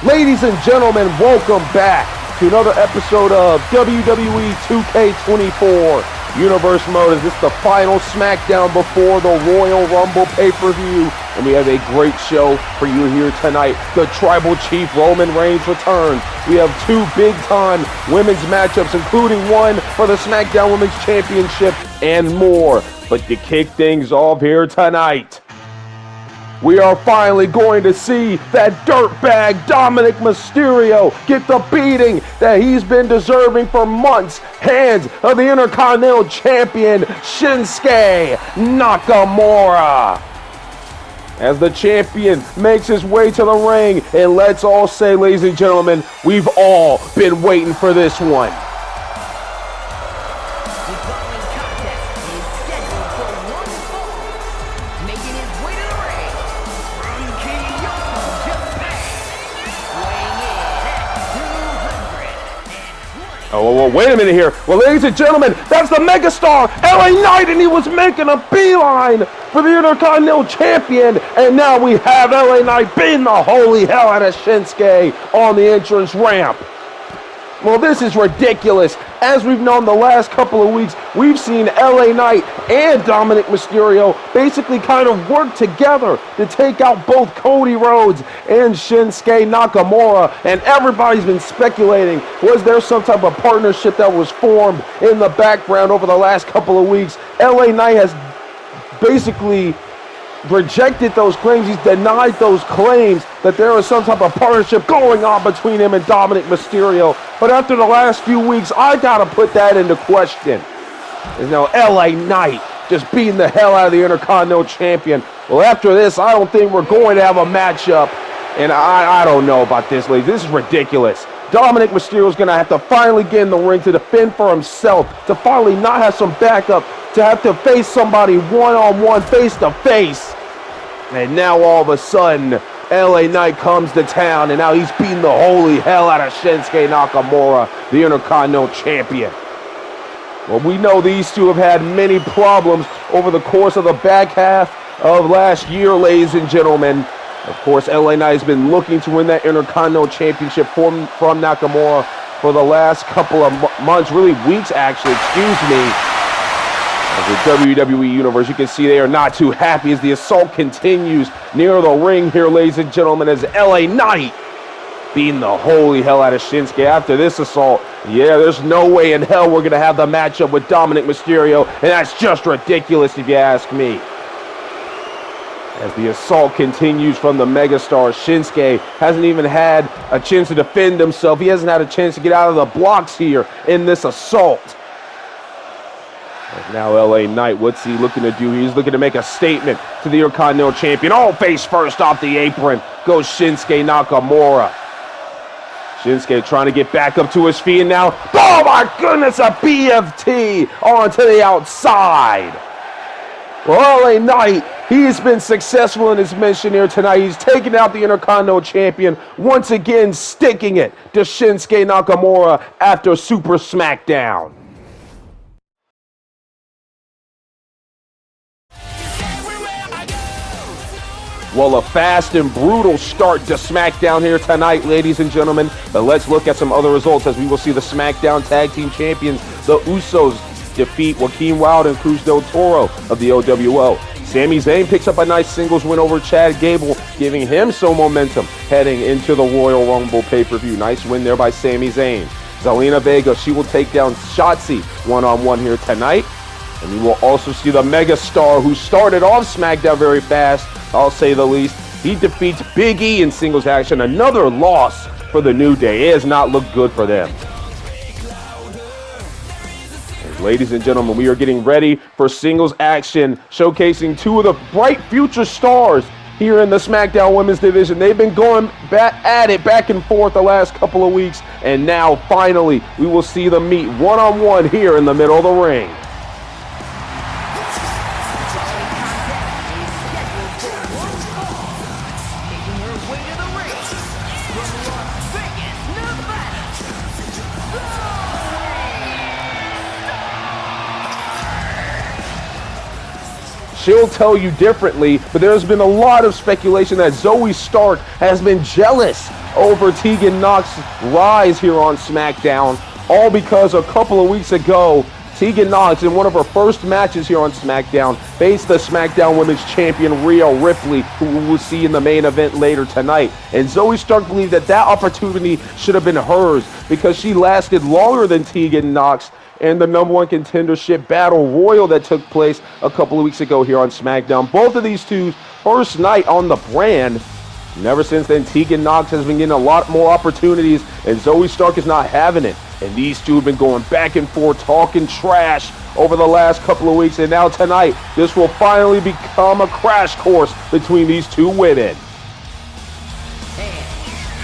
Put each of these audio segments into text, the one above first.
Ladies and gentlemen, welcome back to another episode of WWE 2K24 Universe Mode. This is the final SmackDown before the Royal Rumble pay-per-view, and we have a great show for you here tonight. The Tribal Chief Roman Reigns returns. We have two big-time women's matchups, including one for the SmackDown Women's Championship and more. But to kick things off here tonight, we are finally going to see that dirtbag Dominic Mysterio get the beating that he's been deserving for months. Hands of the Intercontinental Champion, Shinsuke Nakamura. As the champion makes his way to the ring, and let's all say, ladies and gentlemen, we've all been waiting for this one. Oh, wait a minute here. Well, ladies and gentlemen, that's the megastar, LA Knight, and he was making a beeline for the Intercontinental Champion. And now we have LA Knight beating the holy hell out of Shinsuke on the entrance ramp. Well, this is ridiculous. As we've known the last couple of weeks, we've seen LA Knight and Dominic Mysterio basically kind of work together to take out both Cody Rhodes and Shinsuke Nakamura. And everybody's been speculating, was there some type of partnership that was formed in the background over the last couple of weeks? LA Knight has basically rejected those claims. He's denied those claims that there is some type of partnership going on between him and Dominic Mysterio. But after the last few weeks, I gotta put that into question. You know, LA Knight just beating the hell out of the Intercontinental Champion. Well, after this, I don't think we're going to have a matchup. And I don't know about this, ladies. This is ridiculous. Dominic Mysterio is going to have to finally get in the ring to defend for himself, to finally not have some backup, to have to face somebody one-on-one, face-to-face. And now all of a sudden, LA Knight comes to town, and now he's beating the holy hell out of Shinsuke Nakamura, the Intercontinental Champion. Well, we know these two have had many problems over the course of the back half of last year, ladies and gentlemen. Of course, LA Knight has been looking to win that Intercontinental Championship from Nakamura for the last couple of months, really weeks actually, excuse me. As the WWE Universe, you can see they are not too happy as the assault continues near the ring here, ladies and gentlemen, as LA Knight beating the holy hell out of Shinsuke. After this assault, yeah, there's no way in hell we're going to have the matchup with Dominic Mysterio, and that's just ridiculous if you ask me. As the assault continues from the megastar, Shinsuke hasn't even had a chance to defend himself. He hasn't had a chance to get out of the blocks here in this assault. As now LA Knight, what's he looking to do? He's looking to make a statement to the Intercontinental Champion. Oh, face first off the apron goes Shinsuke Nakamura. Shinsuke trying to get back up to his feet, and now, oh my goodness, a BFT onto the outside. Well, LA Knight, he's been successful in his mission here tonight. He's taken out the Intercontinental Champion, once again sticking it to Shinsuke Nakamura after Super SmackDown. Well, a fast and brutal start to SmackDown here tonight, ladies and gentlemen. But let's look at some other results as we will see the SmackDown Tag Team Champions, the Usos, defeat Joaquin Wilde and Cruz del Toro of the OWO. Sami Zayn picks up a nice singles win over Chad Gable, giving him some momentum heading into the Royal Rumble pay-per-view. Nice win there by Sami Zayn. Zelina Vega, she will take down Shotzi one-on-one here tonight. And we will also see the megastar who started off SmackDown very fast, I'll say the least. He defeats Big E in singles action. Another loss for the New Day. It has not looked good for them. And ladies and gentlemen, we are getting ready for singles action, showcasing two of the bright future stars here in the SmackDown Women's Division. They've been going at it back and forth the last couple of weeks, and now finally we will see them meet one-on-one here in the middle of the ring. She'll tell you differently, but there's been a lot of speculation that Zoey Stark has been jealous over Tegan Nox's rise here on SmackDown, all because a couple of weeks ago, Tegan Nox, in one of her first matches here on SmackDown, faced the SmackDown Women's Champion Rhea Ripley, who we'll see in the main event later tonight. And Zoey Stark believed that that opportunity should have been hers because she lasted longer than Tegan Nox in the #1 contendership battle royal that took place a couple of weeks ago here on SmackDown. Both of these two first night on the brand. And ever since then, Tegan Nox has been getting a lot more opportunities, and Zoey Stark is not having it. And these two have been going back and forth, talking trash over the last couple of weeks. And now tonight, this will finally become a crash course between these two women. And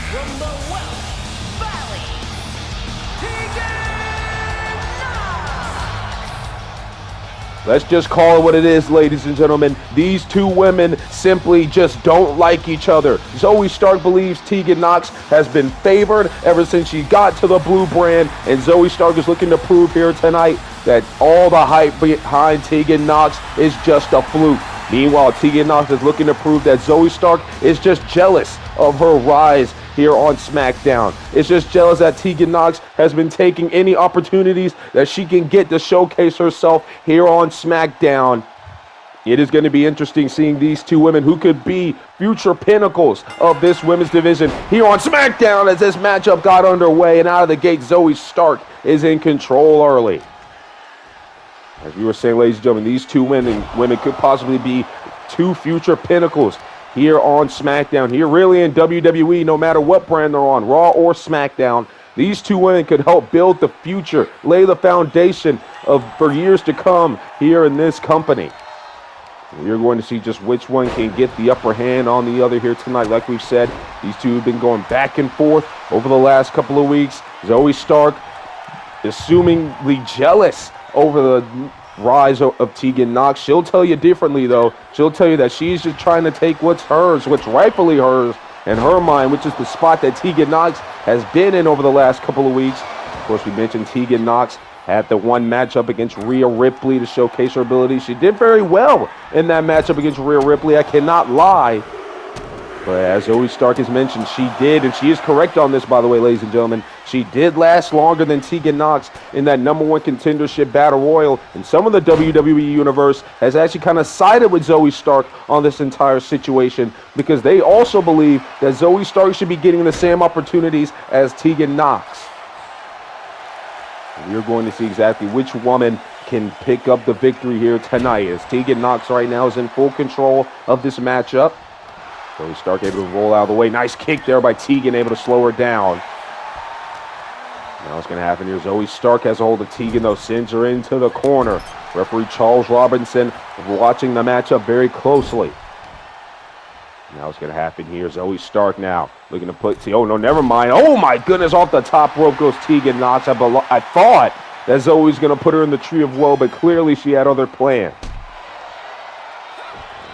from the Welsh Valley, Tegan Nox! Let's just call it what it is, ladies and gentlemen. These two women simply just don't like each other. Zoey Stark believes Tegan Nox has been favored ever since she got to the blue brand, and Zoey Stark is looking to prove here tonight that all the hype behind Tegan Nox is just a fluke. Meanwhile, Tegan Nox is looking to prove that Zoey Stark is just jealous of her rise here on SmackDown. It's just jealous that Tegan Nox has been taking any opportunities that she can get to showcase herself here on SmackDown. It is going to be interesting seeing these two women who could be future pinnacles of this women's division here on SmackDown as this matchup got underway, and out of the gate, Zoey Stark is in control early. As we were saying, ladies and gentlemen, these two women could possibly be two future pinnacles here on SmackDown, here really in WWE, no matter what brand they're on, Raw or SmackDown. These two women could help build the future, lay the foundation for years to come here in this company. We're going to see just which one can get the upper hand on the other here tonight. Like we've said, these two have been going back and forth over the last couple of weeks. Zoey Stark, assumingly jealous over the rise of Tegan Nox. She'll tell you differently, though. She'll tell you that she's just trying to take what's hers, what's rightfully hers in her mind, which is the spot that Tegan Nox has been in over the last couple of weeks. Of course, we mentioned Tegan Nox had the one matchup against Rhea Ripley to showcase her ability. She did very well in that matchup against Rhea Ripley, I cannot lie. But as Zoey Stark has mentioned, she did, and she is correct on this, by the way, ladies and gentlemen, she did last longer than Tegan Nox in that #1 contendership battle royal. And some of the WWE universe has actually kind of sided with Zoey Stark on this entire situation because they also believe that Zoey Stark should be getting the same opportunities as Tegan Nox. We're going to see exactly which woman can pick up the victory here tonight, as Tegan Nox right now is in full control of this matchup. Zoey Stark able to roll out of the way. Nice kick there by Tegan, able to slow her down. Now what's going to happen here? Zoey Stark has a hold of Tegan, though, sends her into the corner. Referee Charles Robinson watching the matchup very closely. Now what's going to happen here? Zoey Stark now looking to put... Oh, no, never mind. Oh, my goodness. Off the top rope goes Tegan Nox. I thought that Zoey was going to put her in the tree of woe, but clearly she had other plans.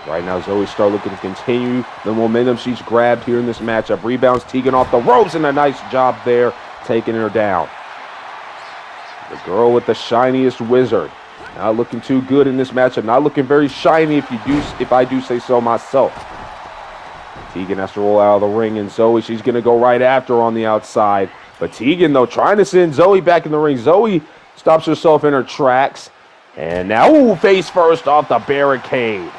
Right now, Zoey Stark looking to continue the momentum she's grabbed here in this matchup. Rebounds Tegan off the ropes, and a nice job there, taking her down. The girl with the shiniest wizard. Not looking too good in this matchup. Not looking very shiny, if I do say so myself. Tegan has to roll out of the ring, and Zoey, she's going to go right after her on the outside. But Tegan, though, trying to send Zoey back in the ring. Zoey stops herself in her tracks. And now, ooh, face first off the barricade.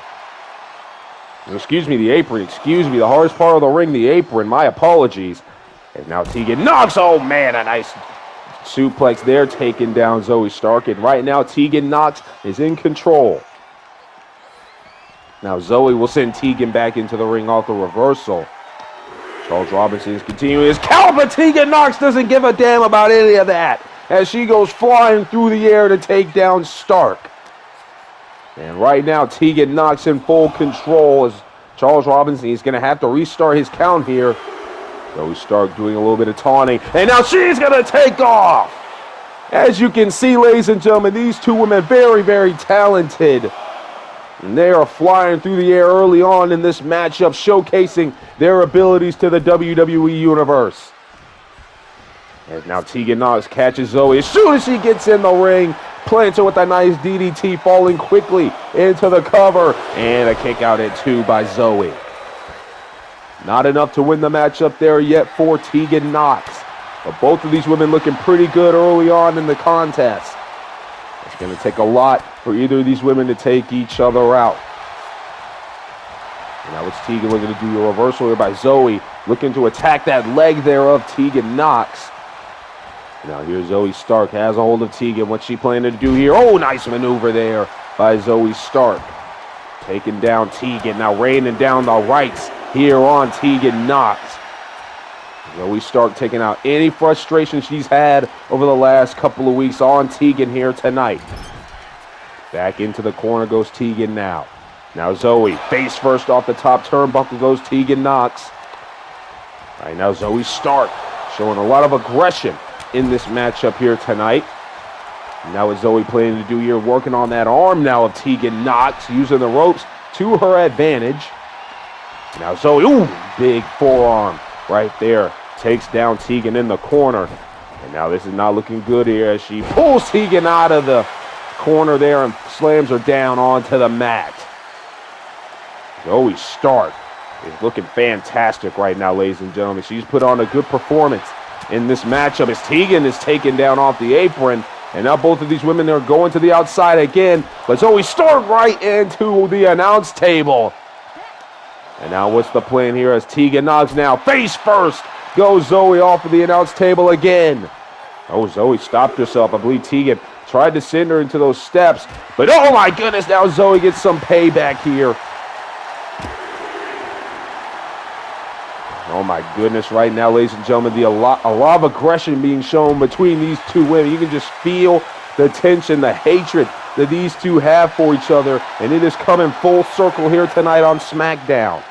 Excuse me, the apron. Excuse me, the hardest part of the ring, the apron. My apologies. And now Tegan Nox. Oh, man, a nice suplex there, taking down Zoey Stark. And right now, Tegan Nox is in control. Now Zoey will send Tegan back into the ring off the reversal. Charles Robinson is continuing his count, but Tegan Nox doesn't give a damn about any of that as she goes flying through the air to take down Stark. And right now, Tegan Nox in full control as Charles Robinson is going to have to restart his count here. Zoey Stark doing a little bit of taunting, and now she's going to take off. As you can see, ladies and gentlemen, these two women very, very talented. And they are flying through the air early on in this matchup, showcasing their abilities to the WWE Universe. And now Tegan Nox catches Zoey. As soon as she gets in the ring, plants her with a nice DDT, falling quickly into the cover. And a kick out at 2 by Zoey. Not enough to win the matchup there yet for Tegan Nox. But both of these women looking pretty good early on in the contest. It's going to take a lot for either of these women to take each other out. And now it's Tegan looking to do a reversal here by Zoey, looking to attack that leg there of Tegan Nox. Now here's Zoey Stark, has a hold of Tegan. What's she planning to do here? Oh, nice maneuver there by Zoey Stark. Taking down Tegan, now raining down the rights here on Tegan Nox. Zoey Stark taking out any frustration she's had over the last couple of weeks on Tegan here tonight. Back into the corner goes Tegan now. Now Zoey, face first off the top turnbuckle goes Tegan Nox. All right, now Zoey Stark showing a lot of aggression in this matchup here tonight. Now what Zoey planning to do here, working on that arm now of Tegan Nox, using the ropes to her advantage. Now Zoey, ooh, big forearm right there. Takes down Tegan in the corner. And now this is not looking good here as she pulls Tegan out of the corner there and slams her down onto the mat. Zoey Stark is looking fantastic right now, ladies and gentlemen. She's put on a good performance in this matchup as Tegan is taken down off the apron. And now both of these women are going to the outside again. But Zoey Stark right into the announce table. And now what's the plan here as Tegan Nox now face first goes Zoey off of the announce table again. Oh, Zoey stopped herself. I believe Tegan tried to send her into those steps. But oh my goodness, now Zoey gets some payback here. Oh my goodness, right now, ladies and gentlemen, a lot of aggression being shown between these two women. You can just feel the tension, the hatred that these two have for each other. And it is coming full circle here tonight on SmackDown.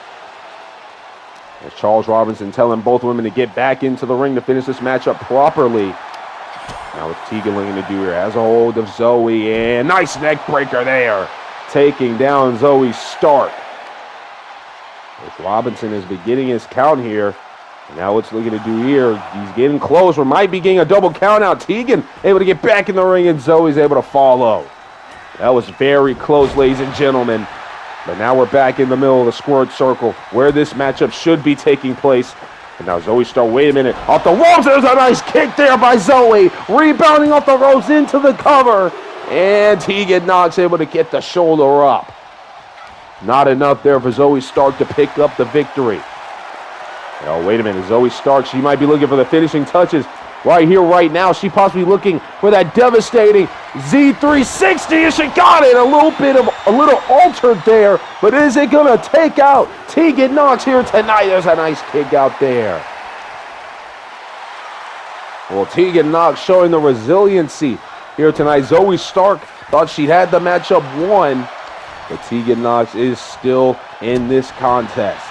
As Charles Robinson telling both women to get back into the ring to finish this matchup properly. Now what's Tegan looking to do here? Has a hold of Zoey, and nice neck breaker there. Taking down Zoey Stark. As Robinson is beginning his count here. And now what's looking to do here? He's getting close. We might be getting a double count out. Tegan able to get back in the ring, and Zoey's able to follow. That was very close, ladies and gentlemen. But now we're back in the middle of the squared circle where this matchup should be taking place. And now Zoey Stark, wait a minute, off the ropes, there's a nice kick there by Zoey. Rebounding off the ropes into the cover. And Tegan Nox able to get the shoulder up. Not enough there for Zoey Stark to pick up the victory. Oh, wait a minute, Zoey Stark, she might be looking for the finishing touches. Right here, right now, she possibly looking for that devastating Z360, and she got it. A little altered there, but is it gonna take out Tegan Nox here tonight? There's a nice kick out there. Well, Tegan Nox showing the resiliency here tonight. Zoey Stark thought she had the matchup won, but Tegan Nox is still in this contest.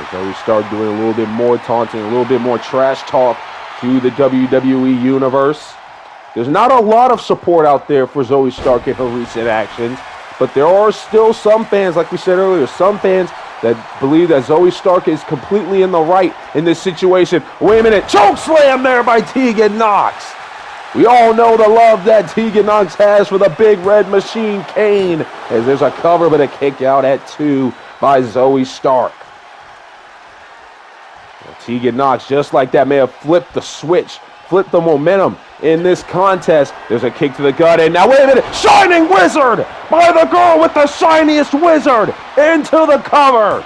Zoey Stark doing a little bit more taunting, a little bit more trash talk to the WWE Universe. There's not a lot of support out there for Zoey Stark in her recent actions, but there are still some fans, like we said earlier, some fans that believe that Zoey Stark is completely in the right in this situation. Wait a minute, choke slam there by Tegan Nox. We all know the love that Tegan Nox has for the big red machine cane, as there's a cover but a kick out at 2 by Zoey Stark. Tegan Nox, just like that, may have flipped the switch, flipped the momentum in this contest. There's a kick to the gut, and now wait a minute, Shining Wizard by the girl with the shiniest wizard into the cover.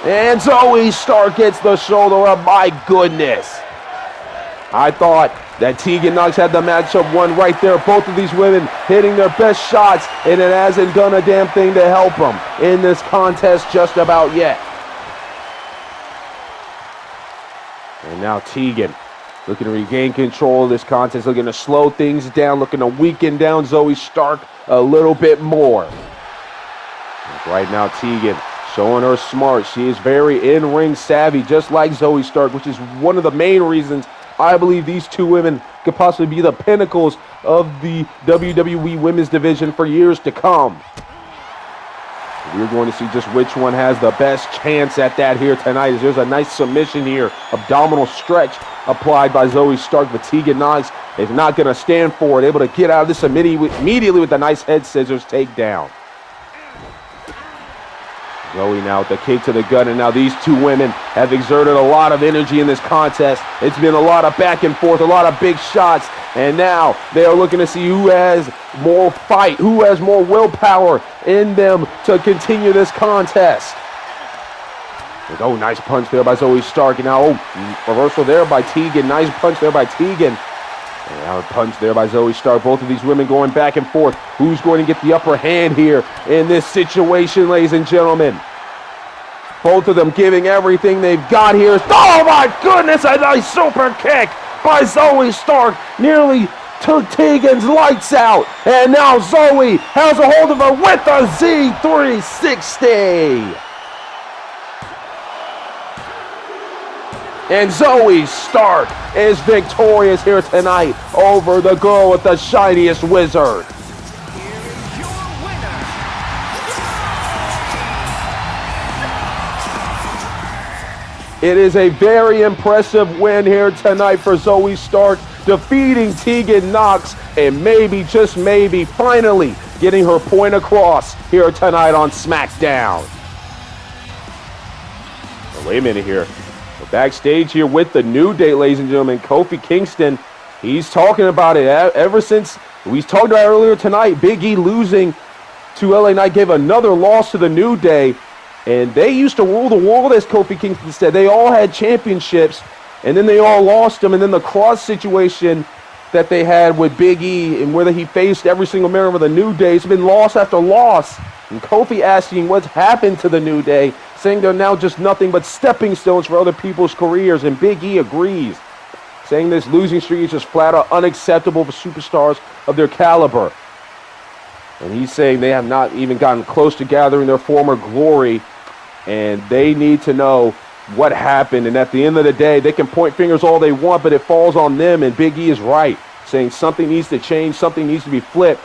And Zoey Stark gets the shoulder up. My goodness. I thought that Tegan Nox had the matchup won right there. Both of these women hitting their best shots, and it hasn't done a damn thing to help them in this contest just about yet. And now Tegan looking to regain control of this contest, looking to slow things down, looking to weaken down Zoey Stark a little bit more. Right now Tegan showing her smart. She is very in-ring savvy, just like Zoey Stark, which is one of the main reasons I believe these two women could possibly be the pinnacles of the WWE Women's Division for years to come. We're going to see just which one has the best chance at that here tonight. As there's a nice submission here, abdominal stretch applied by Zoey Stark, but Tegan Nox is not going to stand for it, able to get out of this immediately with a nice head scissors takedown. Zoey now with the kick to the gut, and now these two women have exerted a lot of energy in this contest. It's been a lot of back and forth, a lot of big shots, and now they are looking to see who has more fight, who has more willpower in them to continue this contest. Oh, nice punch there by Zoey Stark, and now reversal there by Tegan. Nice punch there by Tegan. And now a punch there by Zoey Stark. Both of these women going back and forth. Who's going to get the upper hand here in this situation, ladies and gentlemen? Both of them giving everything they've got here. Oh my goodness, a nice super kick by Zoey Stark. Nearly took Tegan's lights out. And now Zoey has a hold of her with a Z360. And Zoey Stark is victorious here tonight over the girl with the shiniest wizard. Here is your winner. It is a very impressive win here tonight for Zoey Stark, defeating Tegan Nox and maybe, just maybe, finally getting her point across here tonight on SmackDown. Oh, wait a minute here. Backstage here with the New Day, ladies and gentlemen, Kofi Kingston, he's talking about it ever since we talked about earlier tonight. Big E losing to LA Knight gave another loss to the New Day, and they used to rule the world, as Kofi Kingston said. They all had championships, and then they all lost them, and then the cross situation that they had with Big E and where he faced every single member of the New Day, it's been loss after loss. And Kofi asking what's happened to the New Day, saying they're now just nothing but stepping stones for other people's careers, and Big E agrees, saying this losing streak is just flat out unacceptable for superstars of their caliber. And he's saying they have not even gotten close to gathering their former glory, and they need to know what happened. And at the end of the day, they can point fingers all they want, but it falls on them, and Big E is right, saying something needs to change, something needs to be flipped.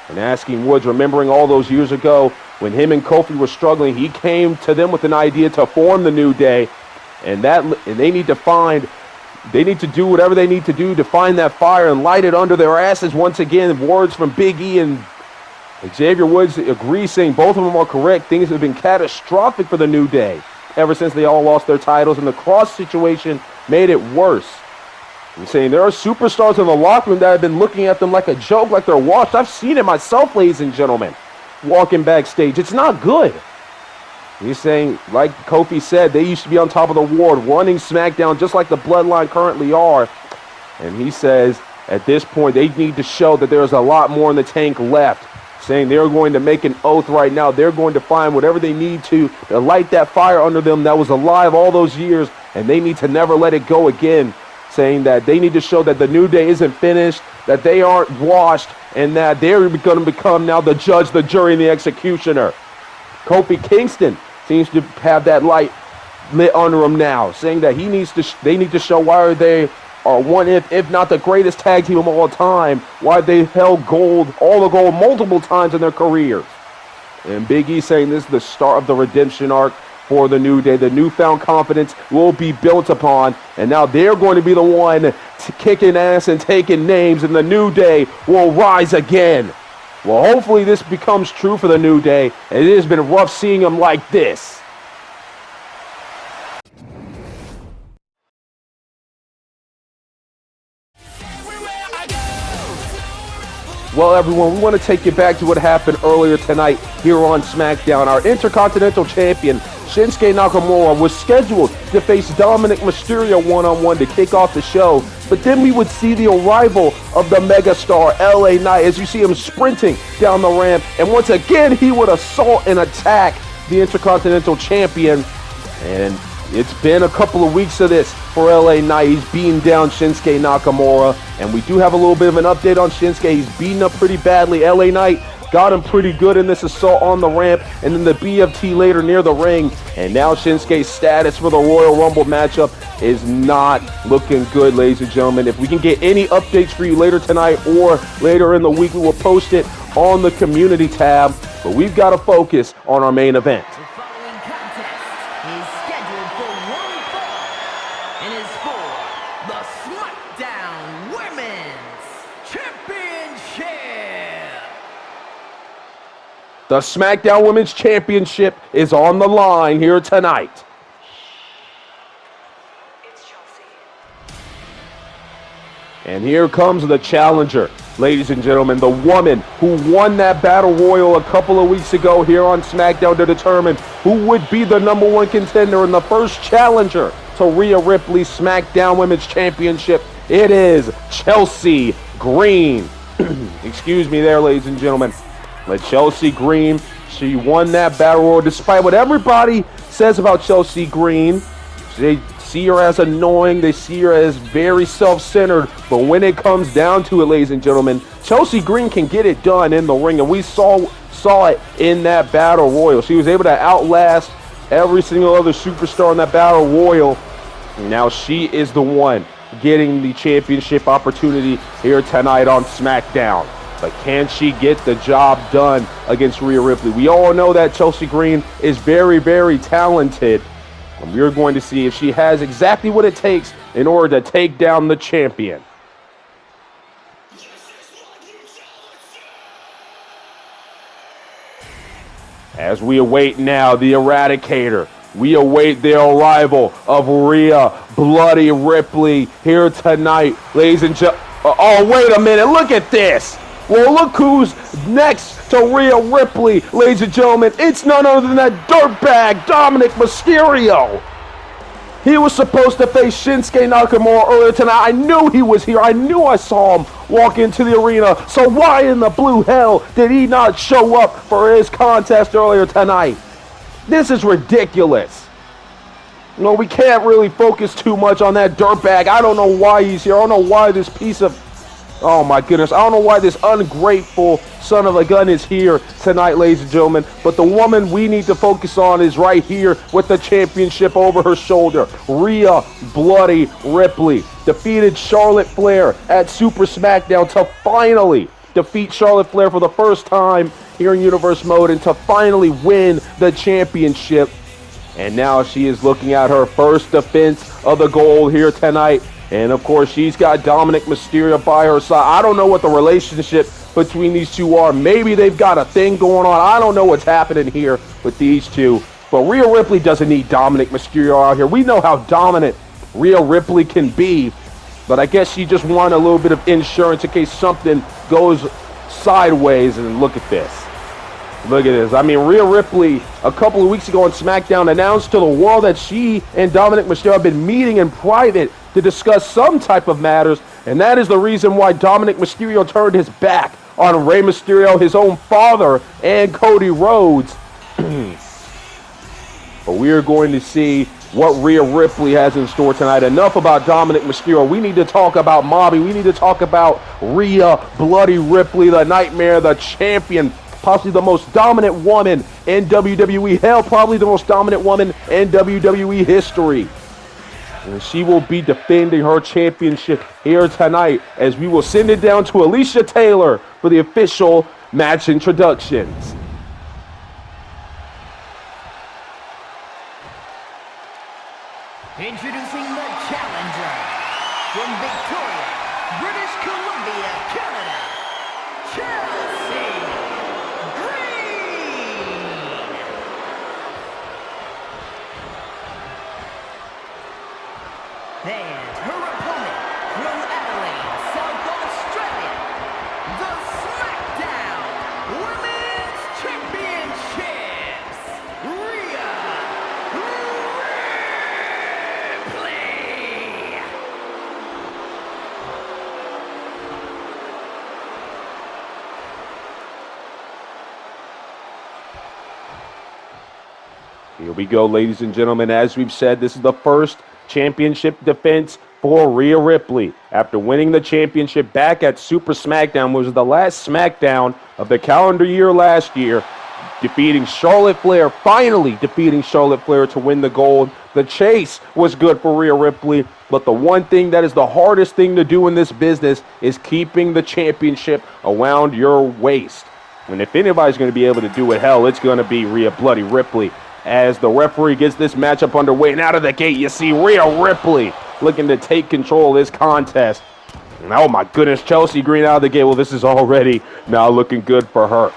And asking Woods, remembering all those years ago when him and Kofi were struggling, he came to them with an idea to form the New Day, and they need to do whatever they need to do to find that fire and light it under their asses once again. Words from Big E and Xavier Woods agree, saying both of them are correct. Things have been catastrophic for the New Day ever since they all lost their titles, and the cross situation made it worse. He's saying there are superstars in the locker room that have been looking at them like a joke, like they're washed. I've seen it myself, ladies and gentlemen, walking backstage. It's not good. He's saying, like Kofi said, they used to be on top of the world, running SmackDown just like the Bloodline currently are. And he says, at this point, they need to show that there's a lot more in the tank left. Saying they're going to make an oath right now. They're going to find whatever they need to light that fire under them that was alive all those years, and they need to never let it go again. Saying that they need to show that the New Day isn't finished, that they aren't washed, and that they're going to become now the judge, the jury, and the executioner. Kofi Kingston seems to have that light lit under him now, saying that they need to show why they are one, if not the greatest tag team of all time, why they held all the gold multiple times in their careers. And Big E saying this is the start of the redemption arc for the New Day. The newfound confidence will be built upon, and now they're going to be the one kicking ass and taking names, and the New Day will rise again. Well, hopefully this becomes true for the New Day, and it has been rough seeing them like this. Well, everyone, we want to take you back to what happened earlier tonight here on SmackDown. Our Intercontinental Champion, Shinsuke Nakamura, was scheduled to face Dominic Mysterio one-on-one to kick off the show. But then we would see the arrival of the megastar, LA Knight, as you see him sprinting down the ramp. And once again, he would assault and attack the Intercontinental Champion. And it's been a couple of weeks of this for LA Knight. He's beating down Shinsuke Nakamura. And we do have a little bit of an update on Shinsuke. He's beaten up pretty badly. LA Knight got him pretty good in this assault on the ramp, and then the BFT later near the ring. And now Shinsuke's status for the Royal Rumble matchup is not looking good, ladies and gentlemen. If we can get any updates for you later tonight or later in the week, we will post it on the community tab. But we've got to focus on our main event. The following contest is scheduled for one fall and is for the SmackDown Women's Championship. The SmackDown Women's Championship is on the line here tonight. And here comes the challenger, ladies and gentlemen, the woman who won that Battle Royal a couple of weeks ago here on SmackDown to determine who would be the #1 contender and the first challenger to Rhea Ripley's SmackDown Women's Championship. It is Chelsea Green. Excuse me there, ladies and gentlemen. But Chelsea Green, she won that Battle Royal despite what everybody says about Chelsea Green. They see her as annoying. They see her as very self-centered. But when it comes down to it, ladies and gentlemen, Chelsea Green can get it done in the ring. And we saw it in that Battle Royal. She was able to outlast every single other superstar in that Battle Royal. And now she is the one getting the championship opportunity here tonight on SmackDown. But can she get the job done against Rhea Ripley? We all know that Chelsea Green is very, very talented. And we're going to see if she has exactly what it takes in order to take down the champion. As we await now the Eradicator, we await the arrival of Rhea Bloody Ripley here tonight, ladies and gentlemen. Oh, wait a minute, look at this. Well, look who's next to Rhea Ripley, ladies and gentlemen. It's none other than that dirtbag, Dominic Mysterio. He was supposed to face Shinsuke Nakamura earlier tonight. I knew he was here. I knew I saw him walk into the arena. So why in the blue hell did he not show up for his contest earlier tonight? This is ridiculous. No, we can't really focus too much on that dirtbag. I don't know why he's here. I don't know why this piece of... Oh my goodness, I don't know why this ungrateful son of a gun is here tonight, ladies and gentlemen. But the woman we need to focus on is right here with the championship over her shoulder. Rhea Bloody Ripley defeated Charlotte Flair at Super SmackDown to finally defeat Charlotte Flair for the first time here in Universe Mode and to finally win the championship. And now she is looking at her first defense of the gold here tonight. And, of course, she's got Dominic Mysterio by her side. I don't know what the relationship between these two are. Maybe they've got a thing going on. I don't know what's happening here with these two. But Rhea Ripley doesn't need Dominic Mysterio out here. We know how dominant Rhea Ripley can be. But I guess she just wanted a little bit of insurance in case something goes sideways. And look at this. Look at this. I mean, Rhea Ripley, a couple of weeks ago on SmackDown, announced to the world that she and Dominic Mysterio have been meeting in private to discuss some type of matters, and that is the reason why Dominic Mysterio turned his back on Rey Mysterio, his own father, and Cody Rhodes. But we are going to see what Rhea Ripley has in store tonight. Enough about Dominic Mysterio. We need to talk about Mobby. We need to talk about Rhea Bloody Ripley, the Nightmare, the champion, possibly the most dominant woman in WWE. Hell, probably the most dominant woman in WWE history. And she will be defending her championship here tonight as we will send it down to Alicia Taylor for the official match introductions. Introducing the challenger from Victoria, British Columbia, Canada, Chelsea Green. And her opponent from Adelaide, South Australia, the SmackDown Women's Championships, Rhea Ripley. Here we go, ladies and gentlemen. As we've said, this is the first championship defense for Rhea Ripley. After winning the championship back at Super SmackDown, which was the last SmackDown of the calendar year last year, defeating Charlotte Flair, finally defeating Charlotte Flair to win the gold. The chase was good for Rhea Ripley, but the one thing that is the hardest thing to do in this business is keeping the championship around your waist. And if anybody's going to be able to do it, hell, it's going to be Rhea Bloody Ripley. As the referee gets this matchup underway, and out of the gate, you see Rhea Ripley looking to take control of this contest. And oh my goodness, Chelsea Green out of the gate. Well, this is already now looking good for her.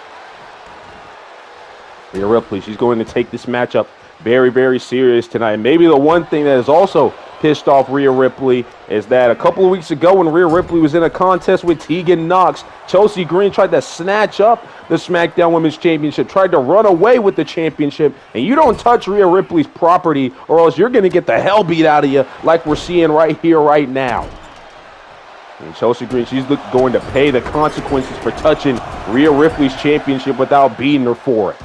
Rhea Ripley, she's going to take this matchup very, very serious tonight. Maybe the one thing that has also pissed off Rhea Ripley is that a couple of weeks ago when Rhea Ripley was in a contest with Tegan Nox, Chelsea Green tried to snatch up the SmackDown Women's Championship, tried to run away with the championship, and you don't touch Rhea Ripley's property or else you're going to get the hell beat out of you like we're seeing right here, right now. And Chelsea Green, she's going to pay the consequences for touching Rhea Ripley's championship without beating her for it.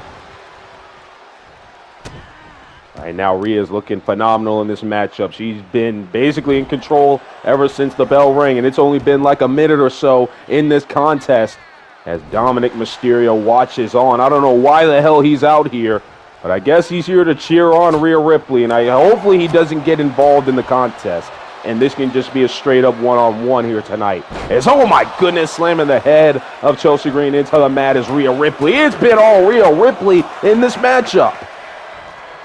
Right now, Rhea's looking phenomenal in this matchup. She's been basically in control ever since the bell rang, and it's only been like a minute or so in this contest as Dominic Mysterio watches on. I don't know why the hell he's out here, but I guess he's here to cheer on Rhea Ripley, and hopefully he doesn't get involved in the contest, and this can just be a straight-up one-on-one here tonight. As, oh my goodness, slamming the head of Chelsea Green into the mat is Rhea Ripley. It's been all Rhea Ripley in this matchup.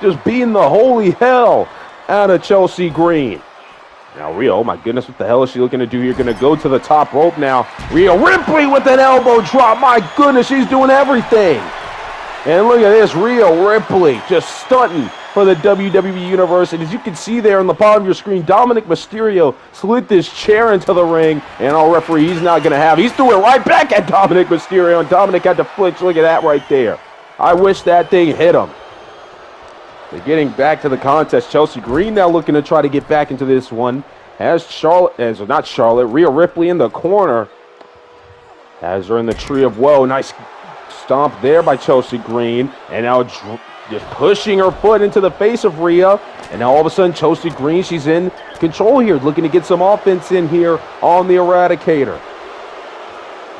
Just beating the holy hell out of Chelsea Green. Now Rhea, oh my goodness, what the hell is she looking to do here? Going to go to the top rope now. Rhea Ripley with an elbow drop. My goodness, she's doing everything. And look at this, Rhea Ripley just stunting for the WWE Universe. And as you can see there on the bottom of your screen, Dominic Mysterio slid this chair into the ring. And our referee, he's not going to have. He's throwing it right back at Dominic Mysterio. And Dominic had to flinch. Look at that right there. I wish that thing hit him. They're getting back to the contest. Chelsea Green now looking to try to get back into this one. Rhea Ripley in the corner. Has her in the tree of woe. Nice stomp there by Chelsea Green. And now just pushing her foot into the face of Rhea. And now all of a sudden Chelsea Green, she's in control here. Looking to get some offense in here on the Eradicator.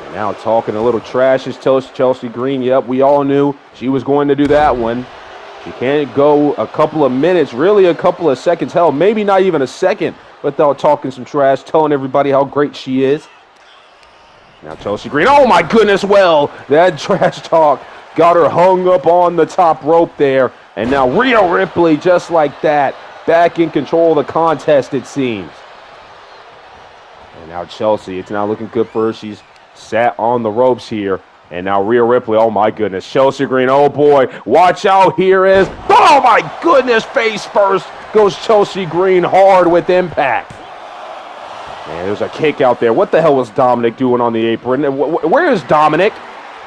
And now talking a little trash is Chelsea Green. Yep, we all knew she was going to do that one. She can't go a couple of minutes, really a couple of seconds, hell, maybe not even a second, without talking some trash, telling everybody how great she is. Now Chelsea Green, oh my goodness, well, that trash talk got her hung up on the top rope there. And now Rhea Ripley, just like that, back in control of the contest, it seems. And now Chelsea, it's not looking good for her. She's sat on the ropes here. And now Rhea Ripley, oh my goodness. Chelsea Green, oh boy. Watch out, here is, oh my goodness, face first goes Chelsea Green hard with impact. Man, there's a kick out there. What the hell was Dominic doing on the apron? Where is Dominic?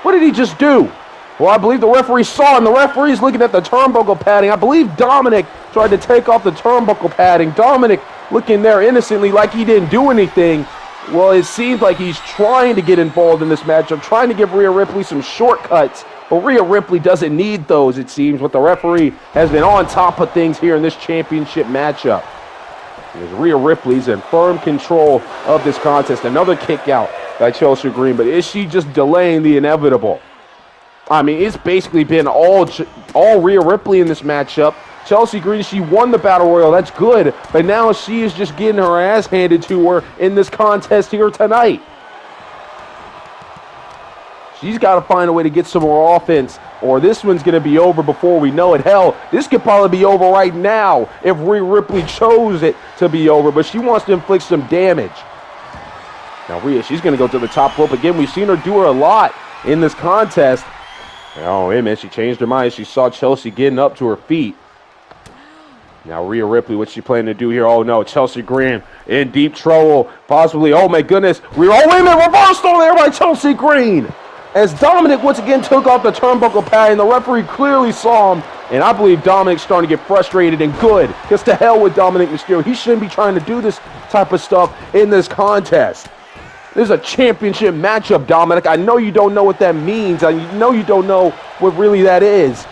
What did he just do? Well, I believe the referee saw him. The referee's looking at the turnbuckle padding. I believe Dominic tried to take off the turnbuckle padding. Dominic looking there innocently like he didn't do anything. Well, it seems like he's trying to get involved in this matchup, trying to give Rhea Ripley some shortcuts, but Rhea Ripley doesn't need those, it seems, but the referee has been on top of things here in this championship matchup. As Rhea Ripley's in firm control of this contest. Another kick out by Chelsea Green, but is she just delaying the inevitable? I mean, it's basically been all Rhea Ripley in this matchup. Chelsea Green, she won the Battle Royal. That's good. But now she is just getting her ass handed to her in this contest here tonight. She's got to find a way to get some more offense, or this one's going to be over before we know it. Hell, this could probably be over right now if Rhea Ripley chose it to be over, but she wants to inflict some damage. Now, Rhea, she's going to go to the top rope again. We've seen her do her a lot in this contest. Oh, wait a minute. She changed her mind. She saw Chelsea getting up to her feet. Now Rhea Ripley, what's she planning to do here? Oh no, Chelsea Green in deep trouble. Possibly, oh my goodness. Oh wait a minute, reversal there by Chelsea Green. As Dominic once again took off the turnbuckle pad, and the referee clearly saw him. And I believe Dominic's starting to get frustrated, and good. Because to hell with Dominic Mysterio. He shouldn't be trying to do this type of stuff in this contest. This is a championship matchup, Dominic. I know you don't know what that means. I know you don't know what really that is.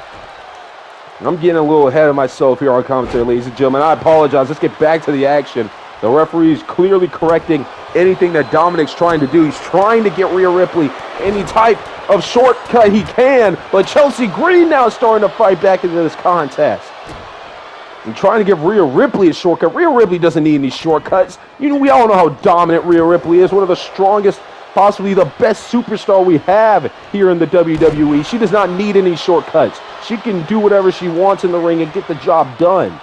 I'm getting a little ahead of myself here on commentary, ladies and gentlemen. I apologize. Let's get back to the action. The referee is clearly correcting anything that Dominic's trying to do. He's trying to get Rhea Ripley any type of shortcut he can, but Chelsea Green now is starting to fight back into this contest. And trying to give Rhea Ripley a shortcut. Rhea Ripley doesn't need any shortcuts. You know, we all know how dominant Rhea Ripley is. One of the strongest, possibly the best superstar we have here in the WWE. She does not need any shortcuts. She can do whatever she wants in the ring and get the job done.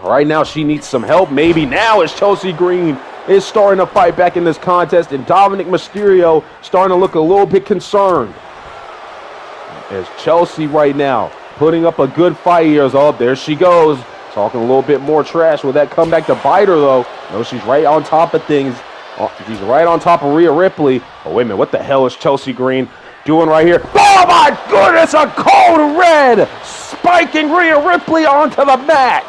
Right now, she needs some help. Maybe now as Chelsea Green is starting to fight back in this contest, and Dominic Mysterio starting to look a little bit concerned. As Chelsea right now putting up a good fight here. Oh, there she goes. Talking a little bit more trash. Will that come back to bite her, though? No, she's right on top of things. She's right on top of Rhea Ripley. Oh, wait a minute. What the hell is Chelsea Green doing right here? Oh, my goodness. A cold red spiking Rhea Ripley onto the mat.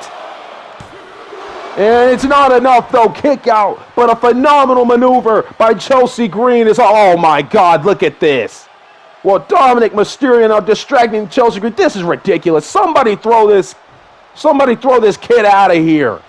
And it's not enough, though. Kick out. But a phenomenal maneuver by Chelsea Green is, oh, my God. Look at this. Well, Dominic Mysterio now distracting Chelsea Green. This is ridiculous. Somebody throw this kid out of here.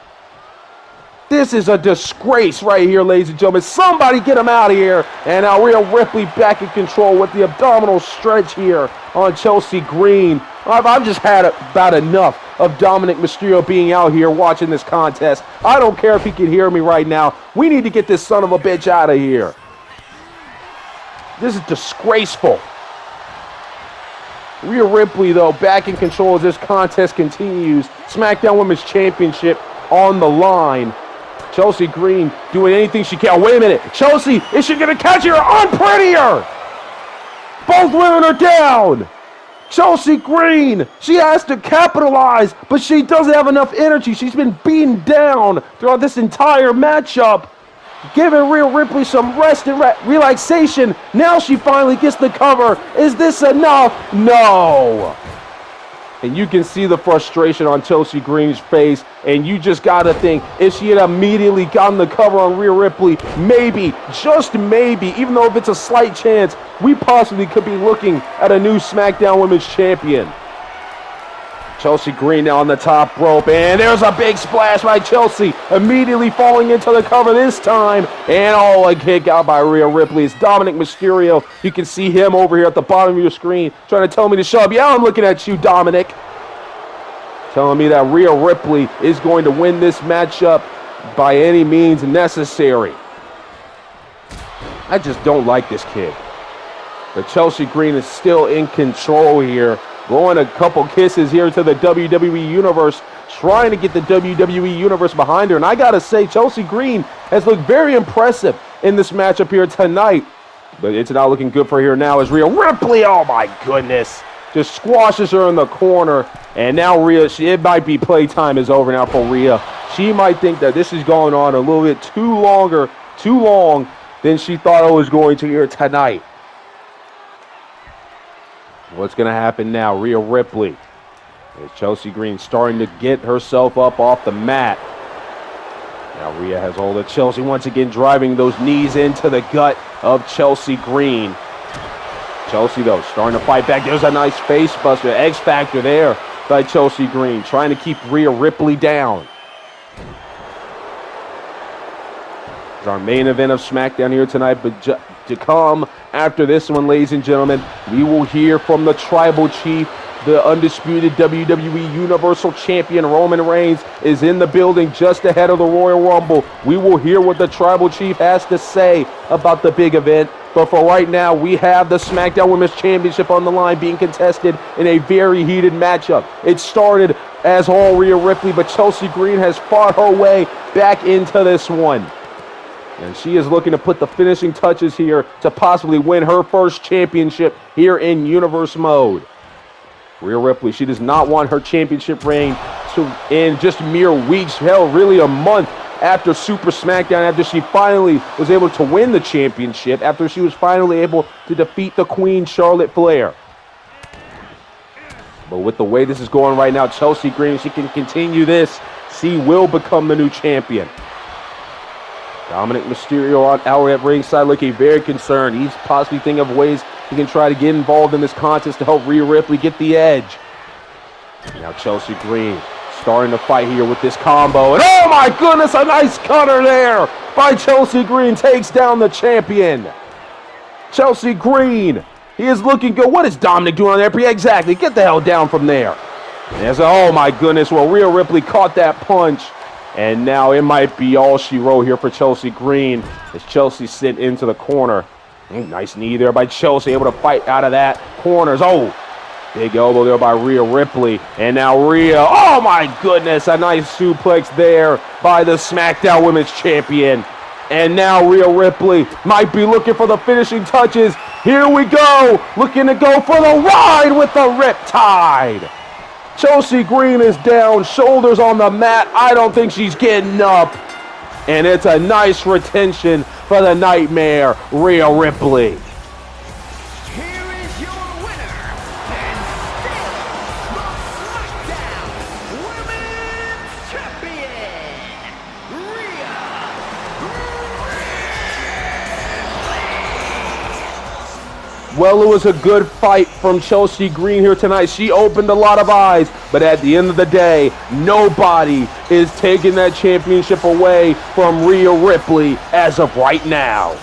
This is a disgrace right here, ladies and gentlemen. Somebody get him out of here. And now Rhea Ripley back in control with the abdominal stretch here on Chelsea Green. I've just had about enough of Dominic Mysterio being out here watching this contest. I don't care if he can hear me right now. We need to get this son of a bitch out of here. This is disgraceful. Rhea Ripley, though, back in control as this contest continues. SmackDown Women's Championship on the line. Chelsea Green doing anything she can. Oh, wait a minute. Chelsea, is she going to catch her? Unprettier! Both women are down. Chelsea Green, she has to capitalize, but she doesn't have enough energy. She's been beaten down throughout this entire matchup. Giving Rhea Ripley some rest and relaxation. Now she finally gets the cover. Is this enough? No. And you can see the frustration on Chelsea Green's face. And you just got to think, if she had immediately gotten the cover on Rhea Ripley, maybe, just maybe, even though if it's a slight chance, we possibly could be looking at a new SmackDown Women's Champion. Chelsea Green now on the top rope, and there's a big splash by Chelsea, immediately falling into the cover this time, and a kick out by Rhea Ripley. It's Dominic Mysterio. You can see him over here at the bottom of your screen, trying to tell me to shut up. Yeah, I'm looking at you, Dominic. Telling me that Rhea Ripley is going to win this matchup by any means necessary. I just don't like this kid. But Chelsea Green is still in control here. Blowing a couple kisses here to the WWE Universe, trying to get the WWE Universe behind her. And I got to say, Chelsea Green has looked very impressive in this matchup here tonight. But it's not looking good for her now as Rhea Ripley, oh my goodness, just squashes her in the corner. And now Rhea, it might be playtime is over now for Rhea. She might think that this is going on a little bit too long than she thought it was going to here tonight. What's going to happen now? Rhea Ripley. As Chelsea Green starting to get herself up off the mat. Now Rhea has hold of Chelsea once again, driving those knees into the gut of Chelsea Green. Chelsea, though, starting to fight back. There's a nice face buster. X Factor there by Chelsea Green, trying to keep Rhea Ripley down. It's our main event of SmackDown here tonight, but to come after this one, ladies and gentlemen, we will hear from the Tribal Chief. The undisputed WWE Universal Champion Roman Reigns is in the building just ahead of the Royal Rumble. We will hear what the Tribal Chief has to say about the big event. But for right now, we have the SmackDown Women's Championship on the line being contested in a very heated matchup. It started as all Rhea Ripley, but Chelsea Green has fought her way back into this one. And she is looking to put the finishing touches here to possibly win her first championship here in Universe mode. Rhea Ripley, she does not want her championship reign to end just mere weeks, hell, really a month after Super SmackDown, after she finally was able to win the championship, after she was finally able to defeat the Queen, Charlotte Flair. But with the way this is going right now, Chelsea Green, she can continue this. She will become the new champion. Dominic Mysterio out at ringside looking very concerned. He's possibly thinking of ways he can try to get involved in this contest to help Rhea Ripley get the edge. Now Chelsea Green starting to fight here with this combo. And oh my goodness, a nice cutter there by Chelsea Green. Takes down the champion. Chelsea Green, he is looking good. What is Dominic doing on there? Yeah, exactly. Get the hell down from there. Oh my goodness, well, Rhea Ripley caught that punch. And now it might be all she wrote here for Chelsea Green as Chelsea sent into the corner. Nice knee there by Chelsea, able to fight out of that. Corners, big elbow there by Rhea Ripley. And now Rhea, oh my goodness, a nice suplex there by the SmackDown Women's Champion. And now Rhea Ripley might be looking for the finishing touches. Here we go, looking to go for the ride with the Riptide. Chelsea Green is down, shoulders on the mat. I don't think she's getting up. And it's a nice retention for the Nightmare, Rhea Ripley. Here is your winner, and still the SmackDown Women's Champion, Rhea Ripley. Well, it was a good fight from Chelsea Green here tonight. She opened a lot of eyes, but at the end of the day, nobody is taking that championship away from Rhea Ripley as of right now.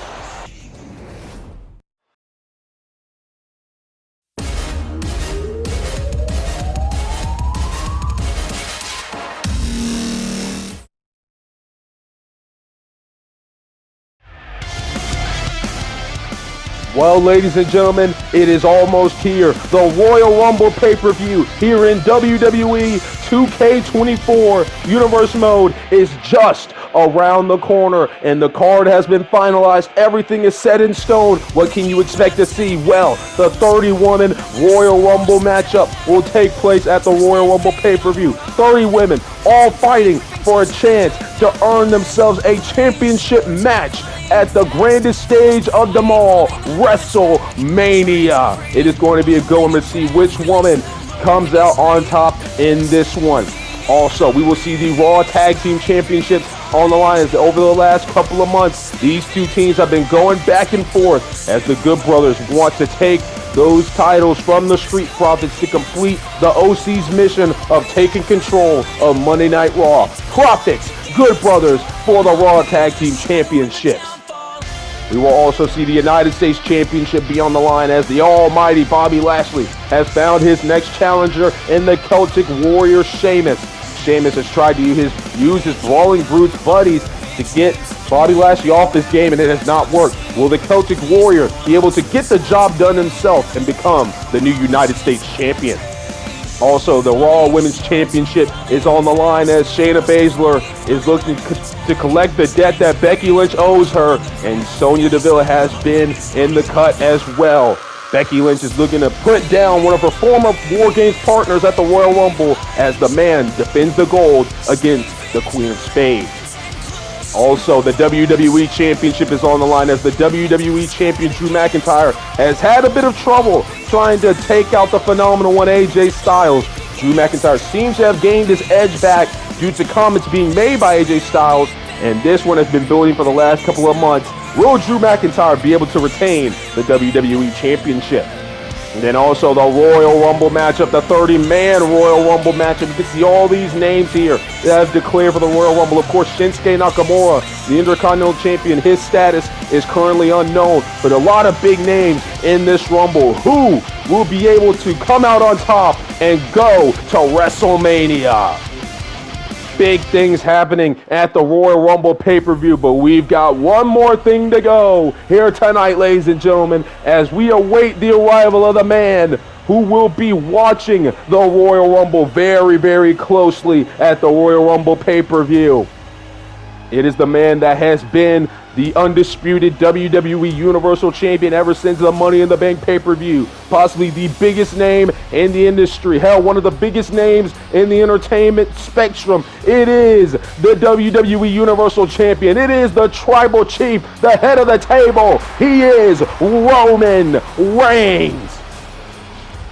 Well, ladies and gentlemen, it is almost here. The Royal Rumble pay-per-view here in WWE 2K24 Universe Mode is just around the corner, and the card has been finalized. Everything is set in stone. What can you expect to see? Well, the 30-woman Royal Rumble matchup will take place at the Royal Rumble pay-per-view. 30 women all fighting for a chance to earn themselves a championship match at the grandest stage of them all, WrestleMania. It is going to be a good one to see which woman comes out on top in this one. Also, we will see the Raw Tag Team Championships on the line. As over the last couple of months, these two teams have been going back and forth as the Good Brothers want to take those titles from the Street Profits to complete the OC's mission of taking control of Monday Night Raw. Profits, Good Brothers for the Raw Tag Team Championships. We will also see the United States Championship be on the line as the almighty Bobby Lashley has found his next challenger in the Celtic Warrior Sheamus. Sheamus has tried to use his Brawling Brutes buddies to get Bobby Lashley off his game, and it has not worked. Will the Celtic Warrior be able to get the job done himself and become the new United States Champion? Also, the Raw Women's Championship is on the line as Shayna Baszler is looking to collect the debt that Becky Lynch owes her, and Sonya Deville has been in the cut as well. Becky Lynch is looking to put down one of her former War Games partners at the Royal Rumble as the man defends the gold against the Queen of Spades. Also, the WWE Championship is on the line as the WWE Champion Drew McIntyre has had a bit of trouble trying to take out the phenomenal one AJ Styles. Drew McIntyre seems to have gained his edge back due to comments being made by AJ Styles, and this one has been building for the last couple of months. Will Drew McIntyre be able to retain the WWE Championship? And then also the Royal Rumble matchup, the 30-man Royal Rumble matchup. You can see all these names here that have declared for the Royal Rumble. Of course, Shinsuke Nakamura, the Intercontinental Champion, his status is currently unknown, but a lot of big names in this Rumble. Who will be able to come out on top and go to WrestleMania? Big things happening at the Royal Rumble pay-per-view, but we've got one more thing to go here tonight, ladies and gentlemen, as we await the arrival of the man who will be watching the Royal Rumble very, very closely at the Royal Rumble pay-per-view. It is the man that has been the undisputed WWE Universal Champion ever since the Money in the Bank pay-per-view. Possibly the biggest name in the industry. Hell, one of the biggest names in the entertainment spectrum. It is the WWE Universal Champion. It is the Tribal Chief, the head of the table. He is Roman Reigns,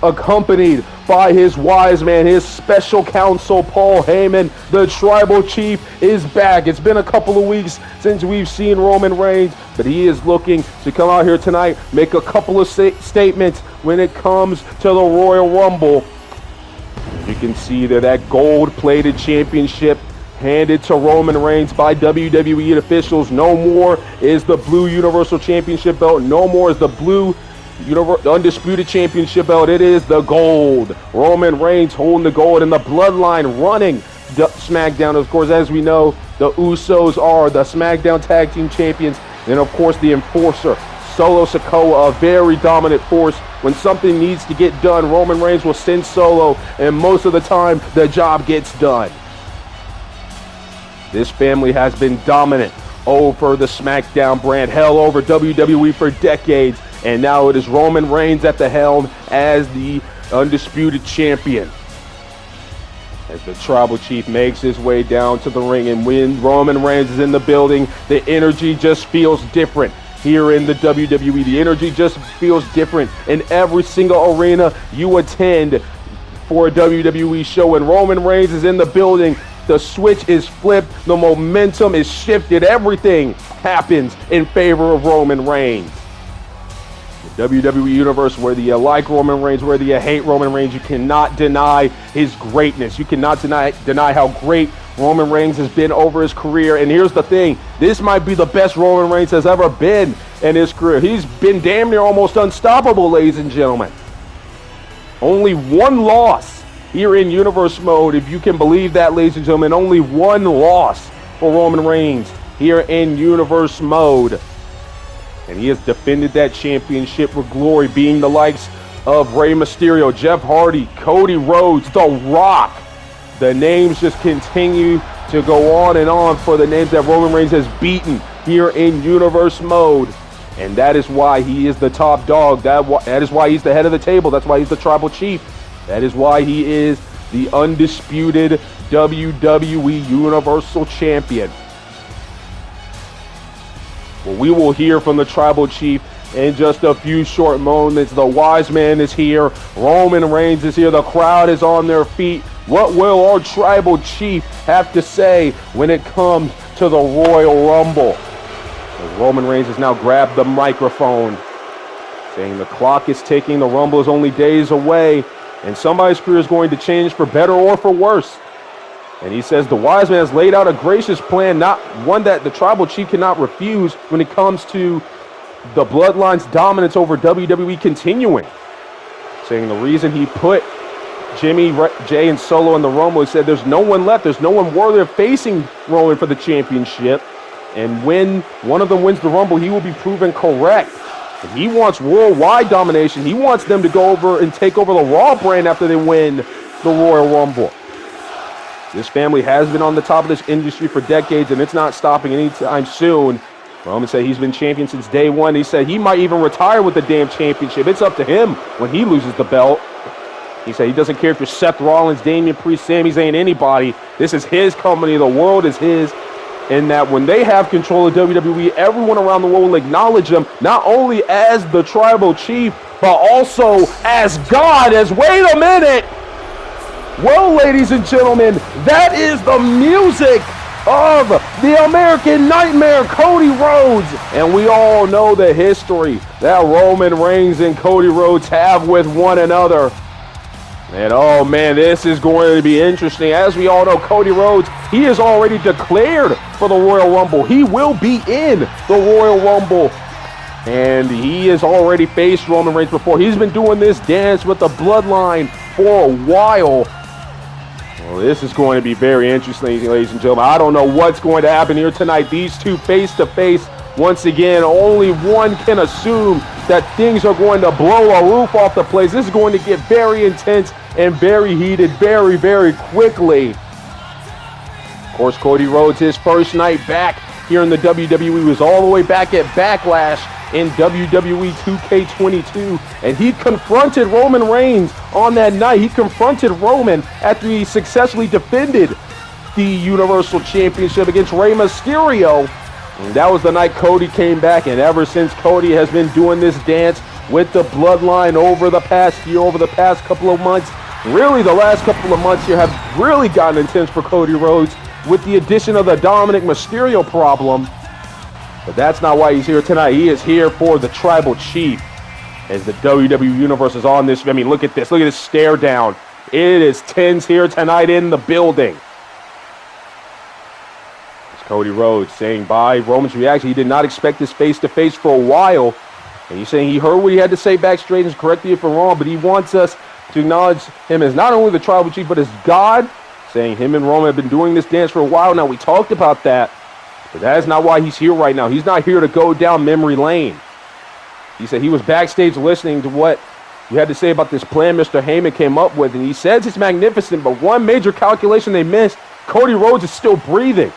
accompanied by his wise man, his special counsel, Paul Heyman. The Tribal Chief is back. It's been a couple of weeks since we've seen Roman Reigns, but he is looking to come out here tonight, make a couple of statements when it comes to the Royal Rumble. You can see that gold-plated championship handed to Roman Reigns by WWE officials. No more is the blue Universal Championship belt. No more is the blue Undisputed Championship belt. It is the gold. Roman Reigns holding the gold, and the Bloodline running SmackDown. Of course, as we know, the Usos are the SmackDown Tag Team Champions. And of course, the Enforcer, Solo Sikoa, a very dominant force. When something needs to get done, Roman Reigns will send Solo, and most of the time, the job gets done. This family has been dominant over the SmackDown brand, hell, over WWE for decades. And now it is Roman Reigns at the helm as the undisputed champion. As the Tribal Chief makes his way down to the ring, and when Roman Reigns is in the building, the energy just feels different. Here in the WWE, the energy just feels different in every single arena you attend for a WWE show. When Roman Reigns is in the building, the switch is flipped, the momentum is shifted, everything happens in favor of Roman Reigns. The WWE Universe, whether you like Roman Reigns, whether you hate Roman Reigns, you cannot deny his greatness. You cannot deny how great Roman Reigns has been over his career. And here's the thing, this might be the best Roman Reigns has ever been in his career. He's been damn near almost unstoppable, ladies and gentlemen. Only one loss here in Universe mode, if you can believe that, ladies and gentlemen. Only one loss for Roman Reigns here in Universe mode. And he has defended that championship with glory, being the likes of Rey Mysterio, Jeff Hardy, Cody Rhodes, The Rock. The names just continue to go on and on for the names that Roman Reigns has beaten here in Universe mode. And that is why he is the top dog. That is why he's the head of the table. That's why he's the Tribal Chief. That is why he is the undisputed WWE Universal Champion. Well, we will hear from the Tribal Chief in just a few short moments. The wise man is here. Roman Reigns is here. The crowd is on their feet. What will our Tribal Chief have to say when it comes to the Royal Rumble? As Roman Reigns has now grabbed the microphone, saying the clock is ticking, the Rumble is only days away, and somebody's career is going to change for better or for worse. And he says the wise man has laid out a gracious plan, not one that the Tribal Chief cannot refuse when it comes to the Bloodline's dominance over WWE continuing. Saying the reason he put Jimmy, Jay, and Solo in the Rumble, he said there's no one left, there's no one worthy of facing Roman for the championship. And when one of them wins the Rumble, he will be proven correct. And he wants worldwide domination. He wants them to go over and take over the Raw brand after they win the Royal Rumble. This family has been on the top of this industry for decades, and it's not stopping anytime soon. Roman said he's been champion since day one. He said he might even retire with the damn championship. It's up to him when he loses the belt. He said he doesn't care if you're Seth Rollins, Damian Priest, Sami Zayn, anybody. This is his company. The world is his. And that when they have control of WWE, everyone around the world will acknowledge them, not only as the Tribal Chief, but also as God. Wait a minute. Well, ladies and gentlemen, that is the music of the American Nightmare, Cody Rhodes. And we all know the history that Roman Reigns and Cody Rhodes have with one another. And oh man, this is going to be interesting. As we all know, Cody Rhodes, he is already declared for the Royal Rumble. He will be in the Royal Rumble. And he has already faced Roman Reigns before. He's been doing this dance with the Bloodline for a while. Well, this is going to be very interesting, ladies and gentlemen. I don't know what's going to happen here tonight. These two face-to-face. Once again, only one can assume that things are going to blow a roof off the place. This is going to get very intense and very heated very, very quickly. Of course, Cody Rhodes, his first night back here in the WWE was all the way back at Backlash in WWE 2K24, and he confronted Roman Reigns on that night. He confronted Roman after he successfully defended the Universal Championship against Rey Mysterio. And that was the night Cody came back, and ever since Cody has been doing this dance with the Bloodline over the past year, over the past couple of months. Really, the last couple of months here have really gotten intense for Cody Rhodes with the addition of the Dominic Mysterio problem. But that's not why he's here tonight. He is here for the Tribal Chief as the WWE Universe is on this. I mean, look at this. Look at this stare down. It is tense here tonight in the building. Cody Rhodes saying bye. Roman's reaction, he did not expect this face-to-face for a while. And he's saying he heard what he had to say backstage and corrected it if wrong, but he wants us to acknowledge him as not only the Tribal Chief, but as God, saying him and Roman have been doing this dance for a while now. We talked about that, but that is not why he's here right now. He's not here to go down memory lane. He said he was backstage listening to what you had to say about this plan Mr. Heyman came up with, and he says it's magnificent, but one major calculation they missed, Cody Rhodes is still breathing.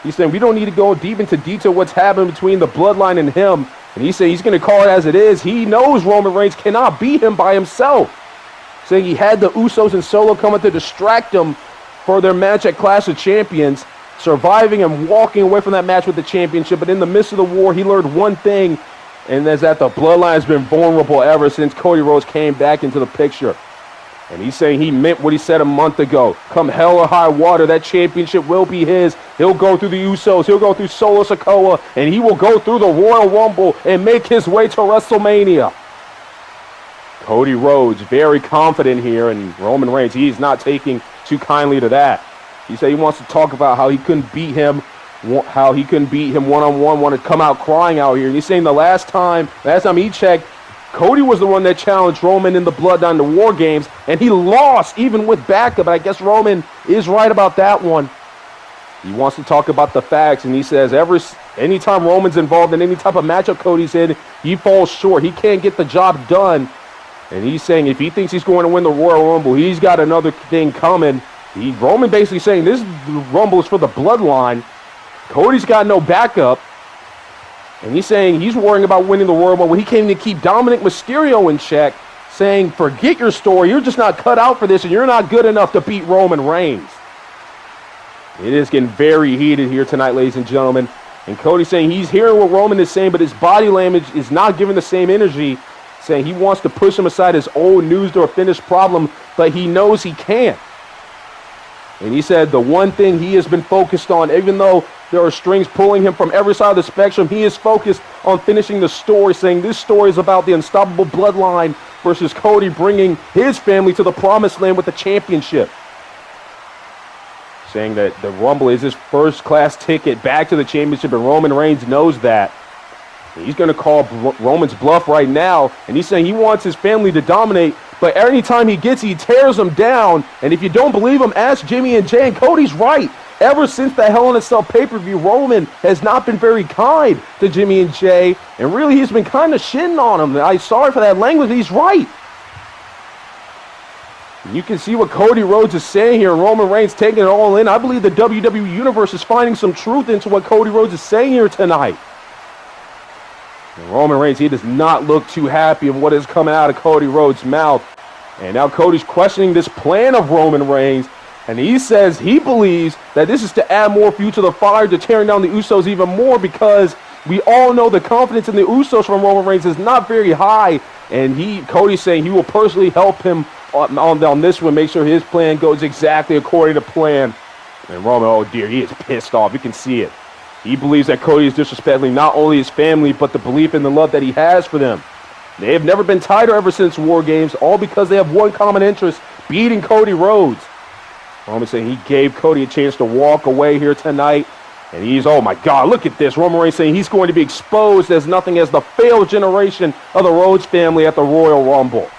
He's saying we don't need to go deep into detail what's happened between the Bloodline and him, And he's saying he's going to call it as it is. He knows Roman Reigns cannot beat him by himself. Saying he had the Usos and Solo coming to distract him for their match at Clash of Champions, surviving and walking away from that match with the championship. But in the midst of the war, he learned one thing, and that's that the bloodline has been vulnerable ever since Cody Rhodes came back into the picture. And he's saying he meant what he said a month ago. Come hell or high water, that championship will be his. He'll go through the Usos, he'll go through Solo Sikoa, and he will go through the Royal Rumble and make his way to WrestleMania. Cody Rhodes, very confident here, and Roman Reigns, he's not taking too kindly to that. He said he wants to talk about how he couldn't beat him one-on-one, want to come out crying out here. And he's saying the last time he checked, Cody was the one that challenged Roman in the Bloodline to War Games, and he lost even with backup. I guess Roman is right about that one. He wants to talk about the facts, and he says anytime Roman's involved in any type of matchup Cody's in, he falls short. He can't get the job done. And he's saying if he thinks he's going to win the Royal Rumble, he's got another thing coming. Roman basically saying this Rumble is for the Bloodline. Cody's got no backup. And he's saying he's worrying about winning the Royal Rumble. He came to keep Dominic Mysterio in check, saying, forget your story. You're just not cut out for this, and you're not good enough to beat Roman Reigns. It is getting very heated here tonight, ladies and gentlemen. And Cody's saying he's hearing what Roman is saying, but his body language is not giving the same energy, saying he wants to push him aside his old news or finished problem, but he knows he can't. And he said the one thing he has been focused on, even though there are strings pulling him from every side of the spectrum, he is focused on finishing the story, saying this story is about the unstoppable bloodline versus Cody bringing his family to the promised land with the championship. Saying that the Rumble is his first-class ticket back to the championship, and Roman Reigns knows that. He's going to call Roman's bluff right now, and he's saying he wants his family to dominate, but anytime he tears them down. And if you don't believe him, ask Jimmy and Jay, and Cody's right. Ever since the Hell in a Cell pay-per-view, Roman has not been very kind to Jimmy and Jay, and really he's been kind of shitting on him. I'm sorry for that language, he's right. You can see what Cody Rhodes is saying here, and Roman Reigns taking it all in. I believe the WWE Universe is finding some truth into what Cody Rhodes is saying here tonight. And Roman Reigns, he does not look too happy in what is coming out of Cody Rhodes' mouth. And now Cody's questioning this plan of Roman Reigns, and he says he believes that this is to add more fuel to the fire, to tearing down the Usos even more, because we all know the confidence in the Usos from Roman Reigns is not very high. And Cody's saying he will personally help him on this one, make sure his plan goes exactly according to plan. And Roman, oh dear, he is pissed off. You can see it. He believes that Cody is disrespecting not only his family, but the belief and the love that he has for them. They have never been tighter ever since War Games, all because they have one common interest, beating Cody Rhodes. Roman saying he gave Cody a chance to walk away here tonight. And he's, oh my God, look at this. Roman Reigns saying he's going to be exposed as nothing as the failed generation of the Rhodes family at the Royal Rumble.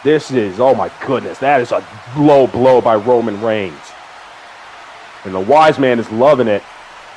This is, oh my goodness, that is a low blow by Roman Reigns. And the wise man is loving it.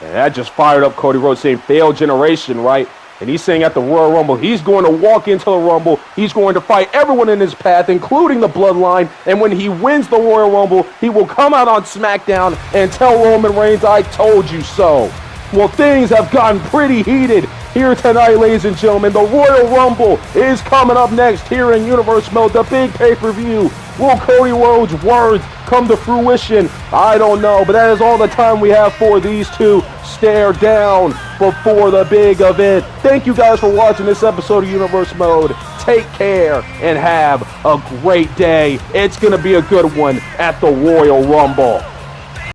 And that just fired up Cody Rhodes, saying failed generation, right? And he's saying at the Royal Rumble, he's going to walk into the Rumble. He's going to fight everyone in his path, including the Bloodline. And when he wins the Royal Rumble, he will come out on SmackDown and tell Roman Reigns, I told you so. Well, things have gotten pretty heated here tonight, ladies and gentlemen. The Royal Rumble is coming up next here in Universe Mode, the big pay-per-view. Will Cody Rhodes' words come to fruition? I don't know, but that is all the time we have for these two stare down before the big event. Thank you guys for watching this episode of Universe Mode. Take care and have a great day. It's going to be a good one at the Royal Rumble.